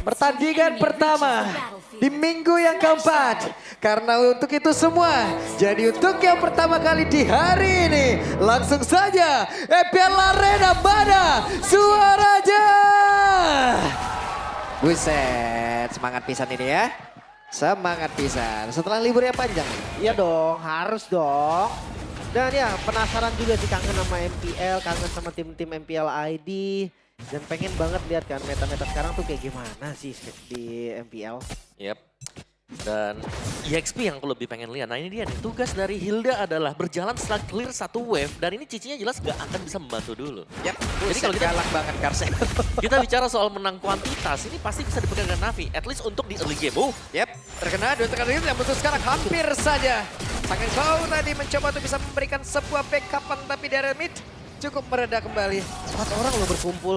Pertandingan pertama di minggu yang keempat. Karena untuk itu semua, jadi untuk yang pertama kali di hari ini, langsung saja EPL Arena mana suaranya. Buset, semangat pisan ini ya. Semangat pisan. Setelah libur yang panjang. Iya dong, harus dong. Dan ya penasaran juga sih, kangen sama MPL, kangen sama tim-tim MPL ID. Dan pengen banget lihat kan meta-meta sekarang tuh kayak gimana sih di MPL. Yep. Dan EXP yang aku lebih pengen lihat. Nah ini dia nih, tugas dari Hilda adalah berjalan setelah clear satu wave. Dan ini cicinya jelas gak akan bisa membantu dulu. Yap, jadi kalau kita galak banget Karsen. Kita bicara soal menang kuantitas, ini pasti bisa dipegang dengan Navi. At least untuk di early game. Yap, terkena dua tekan yang musuh sekarang hampir saja. Sangat jauh tadi mencoba untuk bisa memberikan sebuah backupan, tapi dari mid cukup mereda kembali. 4 orang loh berkumpul.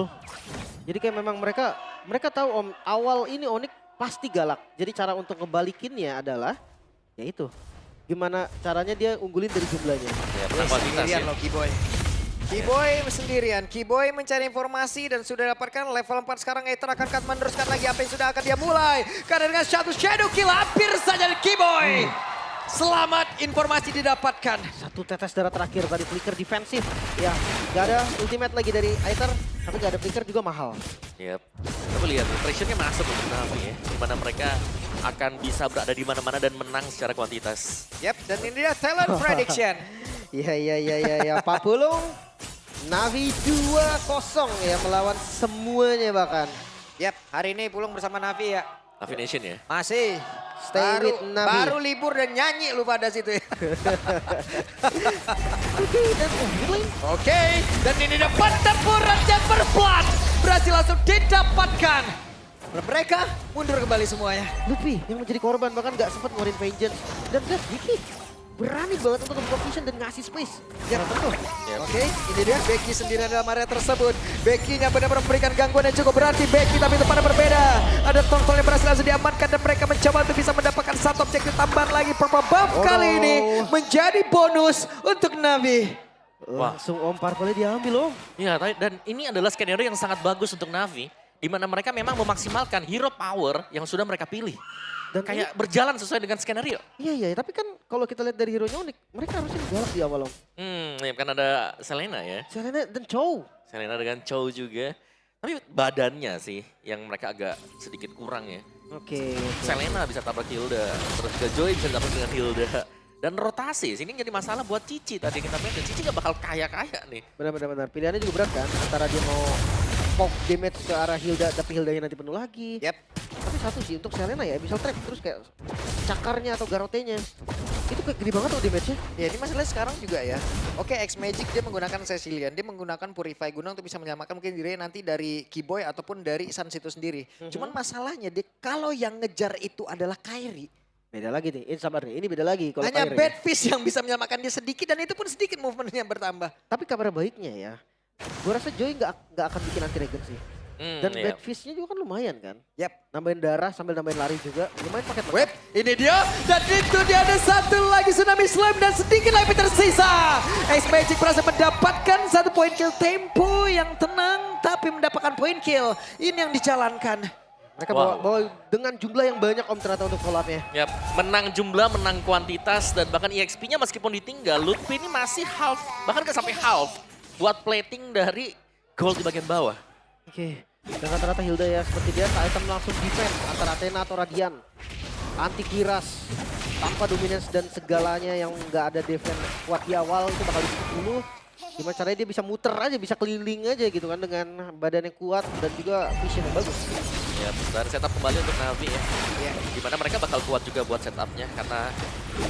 Jadi kayak memang mereka tahu om awal ini Onyx pasti galak. Jadi cara untuk ngebalikinnya adalah ya itu. Gimana caranya dia unggulin dari jumlahnya. Ya, menang kuantitas Sendirian ya. loh Kiboy. Kiboy sendirian. Kiboy mencari informasi dan sudah dapatkan level 4 sekarang. Aether akan meneruskan lagi apa yang sudah akan dia mulai. Karena dengan satu shadow kill hampir saja dari Kiboy. Selamat, informasi didapatkan. Satu tetes darah terakhir tadi flicker defensif. Ya, gak ada ultimate lagi dari Aether. Tapi gak ada flicker juga mahal. Yep. Coba lihat, pressure-nya masuk untuk Navi ya. Dimana mereka akan bisa berada di mana-mana dan menang secara kuantitas. Yap, dan ini dia talent prediction. Iya. Pak Pulung, Navi 2-0 ya melawan semuanya bahkan. Yap, hari ini Pulung bersama Navi ya. Navi Nation ya. Masih. Stay with Navi. Baru libur dan nyanyi lu pada situ ya. Oke, dan ini dapat tempuran Jumper Blood. Berhasil langsung didapatkan. Mereka mundur kembali semuanya. Luffy yang menjadi korban bahkan gak sempat ngeluarin vengeance. Dan lihat Vicky berani banget untuk membuka vision dan ngasih space. Ya betul. Oke, ini dia Becky sendirian dalam area tersebut. Becky-nya benar-benar memberikan gangguan yang cukup berarti. Becky tapi itu pada berbeda. Ada Tongtol yang berhasil langsung diamankan dan mereka mencoba untuk bisa mendapatkan satu objektif tambahan lagi. Purple Buff kali ini menjadi bonus untuk Navi. Langsung Om Purple diambil loh. Iya, dan ini adalah skenario yang sangat bagus untuk Navi. Di mana mereka memang memaksimalkan hero power yang sudah mereka pilih. Dan kayak berjalan sesuai dengan skenario. Iya, tapi kan kalau kita lihat dari hero-nya Onyx, mereka harusnya galak di awal Om. Ya kan ada Selena ya. Selena dan Chow. Selena dengan Chow juga. Tapi badannya sih yang mereka agak sedikit kurang ya. Oke. Selena bisa tabrak Hilda, terus juga Joy bisa tabrak dengan Hilda. Dan rotasi, sini jadi masalah buat Cici tadi kita main. Cici gak bakal kaya-kaya nih. Benar. Pilihannya juga berat kan, antara dia mau poke damage ke arah Hilda, tapi Hildanya nanti penuh lagi. Yap. Tapi satu sih untuk Selena ya, bisa trap terus kayak cakarnya atau garotenya. Itu kayak gede banget tuh damage-nya. Ya ini masalahnya sekarang juga ya. Oke, X-Magic dia menggunakan Cecilian. Dia menggunakan Purify guna untuk bisa menyelamatkan mungkin dirinya nanti dari Kiboy ataupun dari Sans itu sendiri. Cuman masalahnya dia kalau yang ngejar itu adalah Kairi. Beda lagi nih, ini sabar nih, ini beda lagi. Kalau Hanya Kairi. Badfish yang bisa menyelamatkan dia sedikit dan itu pun sedikit movementnya bertambah. Tapi kabar baiknya ya, gue rasa Joy nggak akan bikin anti-regen sih. Dan Badfish-nya juga kan lumayan kan. Yap. Nambahin darah sambil nambahin lari juga. Lumayan paket banget. Wait, ini dia. Dan itu dia ada satu lagi Tsunami Slam dan sedikit lagi tersisa. X-Magic berhasil mendapatkan satu poin kill, tempo yang tenang tapi mendapatkan poin kill. Ini yang dijalankan. Mereka bawa dengan jumlah yang banyak Om ternyata untuk follow up-nya. Yap, menang jumlah, menang kuantitas, dan bahkan EXP-nya meskipun ditinggal, Lutfi ini masih half, bahkan gak sampai half, buat plating dari gold di bagian bawah. Oke, dan rata-rata Hilda ya seperti biasa, item langsung defense antara Athena atau Radiant. Anti Kiras, tanpa dominance dan segalanya yang nggak ada defense kuat di awal itu bakal ditutup dulu. Gimana caranya dia bisa muter aja, bisa keliling aja gitu kan dengan badan yang kuat dan juga vision yang bagus. Ya, dan setup kembali untuk Navi ya. Dimana mereka bakal kuat juga buat setupnya karena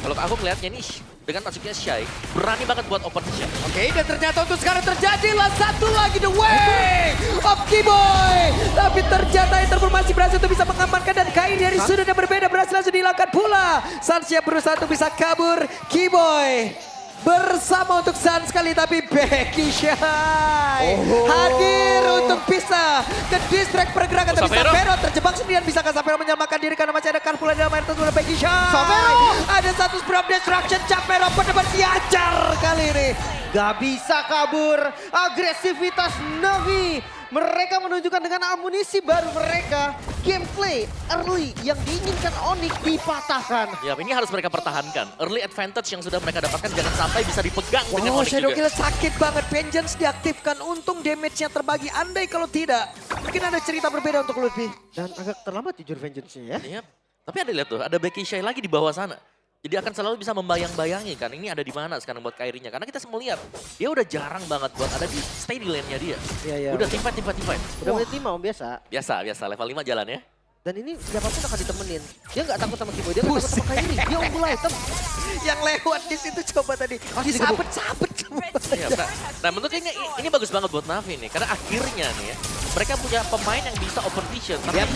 kalau aku melihatnya nih dengan masuknya Shy berani banget buat open shot. Oke, dan ternyata untuk sekarang terjadilah satu lagi the way of Kiboy. Tapi ternyata Interformasi berhasil untuk bisa mengamankan dan Kain dari sudut yang berbeda berhasil langsung dihilangkan pula. Sansya berusaha untuk bisa kabur. Kiboy bersama untuk San sekali tapi Becky Shy hadir untuk bisa ke distract pergerakan tapi Sapero terjebak sendirian. Bisa Sapero menyelamatkan diri karena masih ada Carfula dalam air tersebut. Becky Shy ada satu sprint destruction. Sapero benar-benar diajar kali ini. Gak bisa kabur, agresivitas Navi Mereka menunjukkan dengan amunisi baru mereka. Gameplay early yang diinginkan Onyx dipatahkan. Ya, ini harus mereka pertahankan. Early advantage yang sudah mereka dapatkan jangan sampai bisa dipegang dengan Wow, Onyx Shadow juga. Kill sakit banget. Vengeance diaktifkan. Untung damage-nya terbagi. Andai kalau tidak, mungkin ada cerita berbeda untuk Lutfi. Dan agak terlambat jujur vengeance-nya ya. Iya. Tapi ada lihat tuh, ada Becky Shay lagi di bawah sana. Jadi akan selalu bisa membayang-bayangi kan, ini ada di mana sekarang buat Kyrie-nya. Karena kita melihat, dia udah jarang banget buat ada di stay di lane-nya dia. Iya, iya. Udah teamfight. Udah menit 5 om biasa. Biasa, level 5 jalan ya. Dan ini siapapun akan ditemenin. Dia nggak takut sama Kiboy, dia nggak takut sama Kyrie. Dia unggul item. Yang lewat di situ coba tadi. Disabet-sabet. Iya, nah menurut ini bagus banget buat Navi nih. Karena akhirnya nih ya, mereka punya pemain yang bisa open vision. Tapi Yap.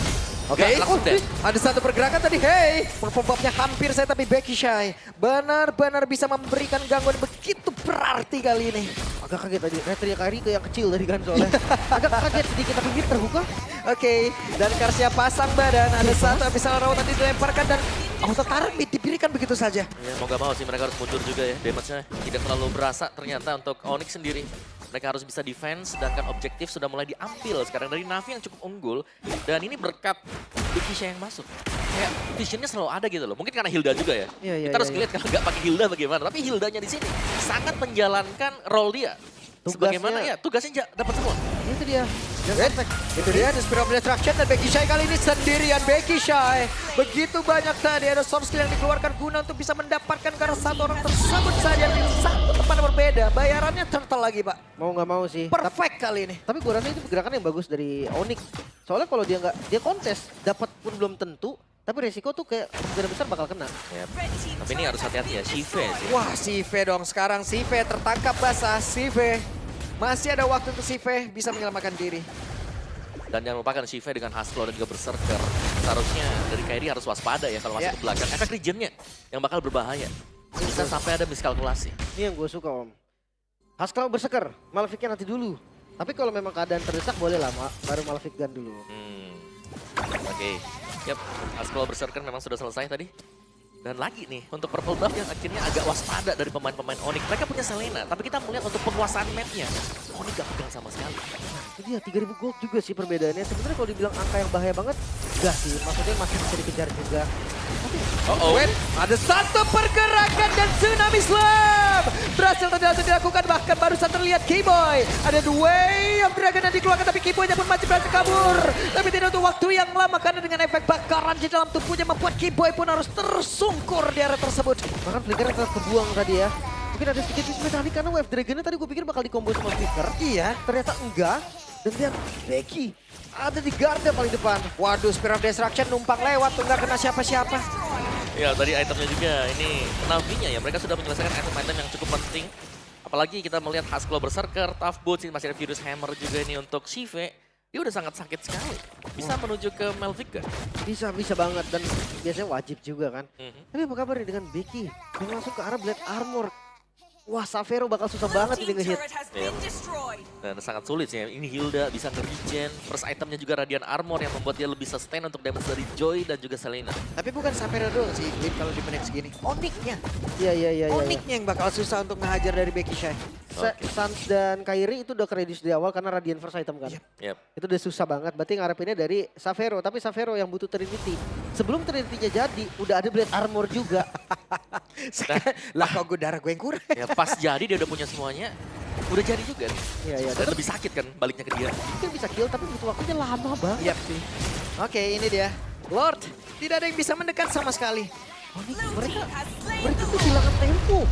Oke, nggak langsung dead. ada satu pergerakan tadi. Hey, performanya hampir saya tapi Becky Shy benar-benar bisa memberikan gangguan begitu berarti kali ini. Agak kaget tadi, retria Kyrie ke yang kecil dari kan soalnya. Agak kaget sedikit tapi dia terbuka. Oke, dan Karsia pasang badan. Ada satu yang bisa rawat tadi dilemparkan dan auto tarik diberikan begitu saja. Ya, mau gak mau sih mereka harus mundur juga ya. Damage-nya tidak terlalu berasa ternyata untuk Onyx sendiri. Mereka harus bisa defense, sedangkan objektif sudah mulai diambil sekarang dari Navi yang cukup unggul. Dan ini berkat Becky Shay yang masuk. Kayak visionnya selalu ada gitu loh. Mungkin karena Hilda juga ya. Iya, Kita harus iya. ngeliat kalau nggak pakai Hilda bagaimana. Tapi Hildanya di sini sangat menjalankan role dia. Sebagaimana ya tugasnya dapat semua. Itu dia. Dan Dan itu dia, The Spirit of Destruction dan Becky Shy kali ini sendirian. Becky Shy begitu banyak tadi ada source skill yang dikeluarkan guna untuk bisa mendapatkan karena satu orang tersebut saja di satu tempat yang berbeda. Bayarannya turtle lagi pak. mau nggak mau sih. Perfect kali ini. Tapi gue rasa itu gerakan yang bagus dari Onyx. Soalnya kalau dia nggak, dia kontes, dapat pun belum tentu. Tapi resiko tuh kayak kemungkinan besar bakal kena. Ya. Tapi ini harus hati-hati ya, Shive sih. Wah Sive dong sekarang. Sive tertangkap basah. Sive. Masih ada waktu untuk Sive bisa menyelamatkan diri. Dan jangan lupakan Shive dengan Hasbro dan juga Berserker. Seharusnya dari Kyrie harus waspada ya kalau masuk Ya. ke belakang. Efek regionnya yang bakal berbahaya. Bisa sampai ada miskalkulasi. Ini yang gue suka om. Haskell berseker, Maleficnya nanti dulu. Tapi kalau memang keadaan terdesak boleh lama, baru Malefic Gun dulu. Oke. Yap, Hasbro Berserker memang sudah selesai tadi. Dan lagi nih, untuk Purple Buff yang akhirnya agak waspada dari pemain-pemain Onyx. Mereka punya Selena, tapi kita melihat untuk penguasaan mapnya. Onyx gak pegang sama sekali. Itu dia 3000 gold juga sih perbedaannya. Sebenarnya kalau dibilang angka yang bahaya banget, enggak sih. Maksudnya masih bisa dikejar juga. Wait, ada satu pergerakan dan Tsunami Slam berhasil dilakukan, bahkan barusan terlihat Keyboy. Ada the Way of Dragon yang dikeluarkan tapi Keyboy-nya pun masih berhasil kabur. Tapi tidak untuk waktu yang lama karena dengan efek bakaran di dalam tubuhnya membuat Keyboy pun harus tersungkur di area tersebut. Bahkan flickernya tetap kebuang tadi ya. Mungkin ada sedikit mismekanik karena Wave Dragon-nya tadi gue pikir bakal dikombo sama flicker. Iya. Ternyata enggak. Dan lihat Becky ada di garda paling depan. Waduh, Spirit of Destruction numpang lewat tuh nggak kena siapa-siapa. Ya tadi itemnya juga, ini Navi-nya ya. Mereka sudah menyelesaikan item-item yang cukup penting. Apalagi kita melihat Haskell Berserker, Tough Boots, ini masih ada Furious Hammer juga ini untuk Shive. Dia udah sangat sakit sekali. Bisa menuju ke Malphite gak? Bisa banget dan biasanya wajib juga kan. Tapi apa kabar nih dengan Becky yang langsung ke arah Blade Armor. Wah, Savero bakal susah banget ini ngehit. Dan sangat sulit sih. Ini Hilda bisa nge-regen. First itemnya juga Radiant Armor yang membuat dia lebih sustain untuk damage dari Joy dan juga Selena. Tapi bukan Sapphire doang sih, Clip, kalau di menit segini. Onyx-nya. Iya. Onyx-nya yang bakal susah untuk ngehajar dari Becky Shy. Sans dan Kyrie itu udah kredis di awal karena Radiant first item kan. Yep. Itu udah susah banget, berarti ngarepinnya dari Savero. Tapi Savero yang butuh Trinity. Sebelum Trinity-nya jadi, udah ada Blade Armor juga. Lah kok gue darah gue yang kurang. Ya pas jadi dia udah punya semuanya. Udah jadi juga nih. Iya. Dan lebih sakit kan baliknya ke dia. Mungkin bisa kill tapi butuh waktunya lama banget. Yap sih. Oke, ini dia. Lord, tidak ada yang bisa mendekat sama sekali. Mereka tuh kehilangan tempo.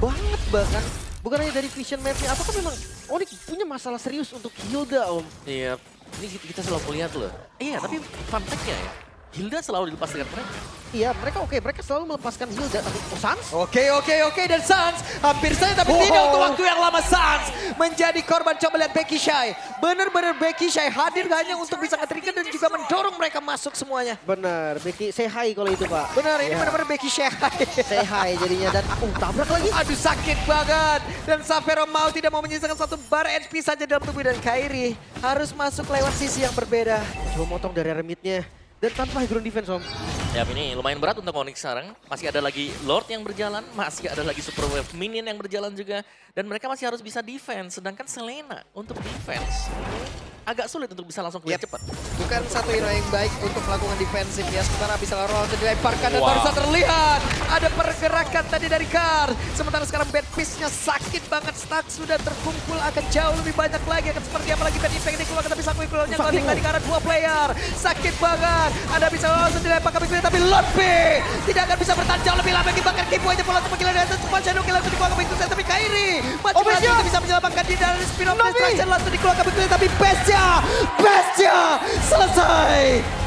Banget bahkan. Bukan hanya dari vision map-nya, apakah memang Onyx punya masalah serius untuk Hilda om? Iya. Ini kita selalu melihat loh. Iya tapi fun fact-nya ya. Hilda selalu dilepas dengan mereka. Iya, mereka oke, mereka selalu melepaskan Hilda. Oh, Sans? Oke, dan Sans hampir saja tapi tidak untuk waktu yang lama. Sans menjadi korban. Coba lihat Becky Shy. Benar-benar Becky Shy hadir hanya untuk bisa nge-trigger dan juga mendorong mereka masuk semuanya. Benar, Becky say hi kalau itu pak. Benar, ini Iya. benar-benar Becky Shy. Say hi jadinya dan tabrak lagi. Aduh sakit banget. Dan Savero mau tidak mau menyisakan satu bar HP saja dalam tubuh dan Kyrie harus masuk lewat sisi yang berbeda. Coba motong dari remitnya. Dan tanpa high ground defense om. Ya ini lumayan berat untuk Onyx sekarang. Masih ada lagi Lord yang berjalan, masih ada lagi Super Wave Minion yang berjalan juga. Dan mereka masih harus bisa defense, sedangkan Selena untuk defense. agak sulit untuk bisa langsung clear cepat. Bukan satu hero yang baik untuk melakukan defensif ya. Sementara bisa langsung dilemparkan dan Wow. baru saja terlihat ada pergerakan tadi dari Kar. Sementara sekarang bad piece-nya sakit banget. Stack sudah terkumpul, akan jauh lebih banyak lagi. Akan seperti apa lagi bad impact ini keluar, tapi Sakui keluarnya landing tadi karena 2 player. Sakit banget. Ada bisa langsung dilemparkan tapi Lord P tidak akan bisa bertahan jauh lebih lama. Bahkan Kipo aja pola untuk menggila dan sempat Shadow Killer langsung dikeluarkan begitu saja. Tapi Kairi maju lagi untuk bisa menyelamatkan diri dari spin off destruction langsung dikeluarkan begitu, tapi Bestia selesai.